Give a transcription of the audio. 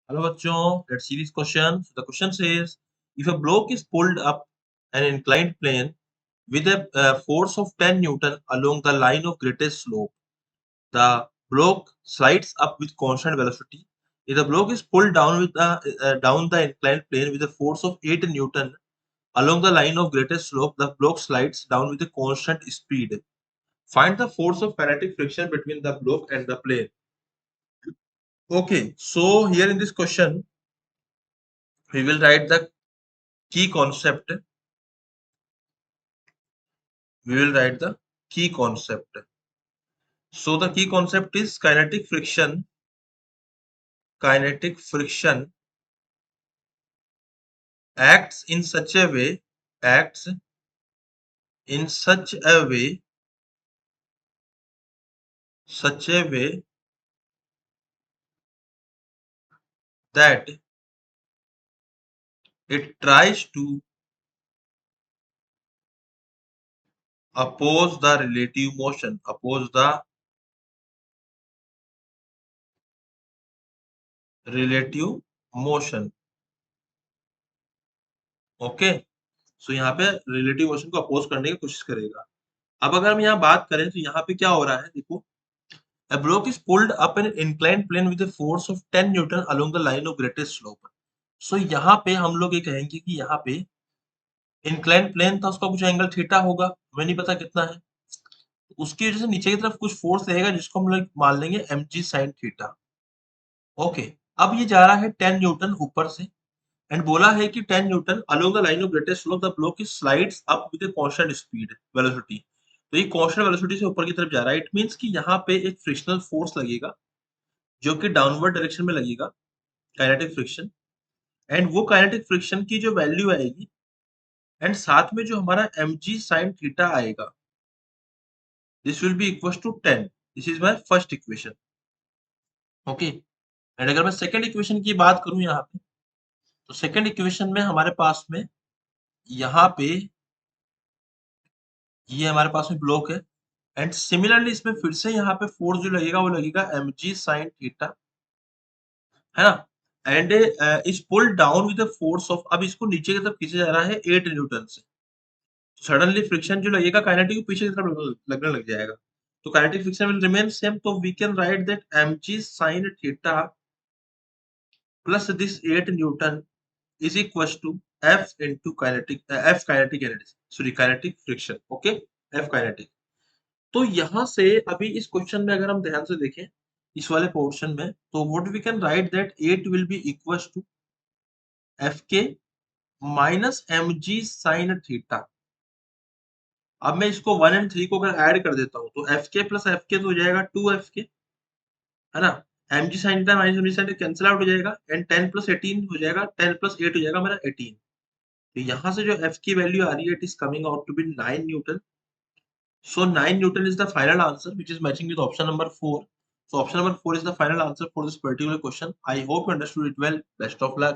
Hello bachcho, let's see this question. So the question says, if a block is pulled up an inclined plane with a force of 10 Newton along the line of greatest slope, the block slides up with constant velocity. If the block is pulled down down the inclined plane with a force of 8 Newton along the line of greatest slope, the block slides down with a constant speed. Find the force of kinetic friction between the block and the plane. Okay, so here in this question, we will write the key concept. We will write the key concept. So the key concept is kinetic friction. Kinetic friction acts in such a way, acts in such a way, such a way that it tries to oppose the relative motion, oppose the relative motion. Okay, so यहाँ पे relative motion को oppose करने की कोशिश करेगा. अब अगर हम यहाँ बात करें तो यहाँ पे क्या हो रहा है, देखो. A block is pulled up an inclined plane with a force of 10 Newton along the line of greatest slope. So यहाँ पे हम लोग ये कहेंगे कि यहाँ पे inclined plane था, उसका कुछ एंगल थीटा होगा, हमें नहीं पता कितना है. उसकी वजह से नीचे की तरफ कुछ फोर्स लगेगा जिसको हम लोग मान लेंगे mg sin थीटा. ओके, अब ये जा रहा है 10 न्यूटन ऊपर से एंड बोला है कि 10 Newton along the line of greatest slope the block is slides up with a constant speed velocity. तो ये कांस्टेंट वेलोसिटी से ऊपर की तरफ जा रहा है. इट मींस कि यहाँ पे एक फ्रिक्शनल फोर्स लगेगा जो कि डाउनवर्ड डायरेक्शन में लगेगा, काइनेटिक फ्रिक्शन. एंड वो काइनेटिक फ्रिक्शन की जो वैल्यू आएगी एंड साथ में जो हमारा mg sin थीटा आएगा, this will be equal to 10. This is my first equation. Okay, and अगर मैं सेकंड इक्वेशन की बात करूं यहाँ पे, तो सेकंड इक्वेशन में हमारे पास में यहाँ पे ये हमारे पास में ब्लॉक है एंड सिमिलरली इसमें फिर से यहाँ पे फोर्स जो लगेगा वो लगेगा mg sin थीटा, है ना. And is pulled down with the force of, अब इसको नीचे की तरफ खींचा जा रहा है 8 न्यूटन से. सडनली फ्रिक्शन जो लगेगा काइनेटिक पीछे की तरफ लगने लग जाएगा. तो kinetic friction will remain same. तो we can write that mg sin theta plus this 8 newton is equal to f into kinetic f kinetic energy, sorry kinetic friction. Okay, f kinetic. तो यहाँ से अभी इस क्वेश्चन में अगर हम ध्यान से देखें इस वाले पोर्शन में, तो what we can write that 8 will be equal to fk minus mg sin theta. अब मैं इसको 1 एंड 3 को अगर ऐड कर देता हूँ तो fk प्लस fk तो हो जाएगा 2fk, है ना. mg sin theta minus mg sin cancel out हो जाएगा एंड 10 प्लस 18 हो जाएगा, 10 प्लस 8 हो जाएगा मेरा 18. तो यहाँ से जो f की वैल्यू आ रही है, it is coming out to be 9 newton. So 9 Newton is the final answer, which is matching with option number 4. So option number 4 is the final answer for this particular question. I hope you understood it well. Best of luck.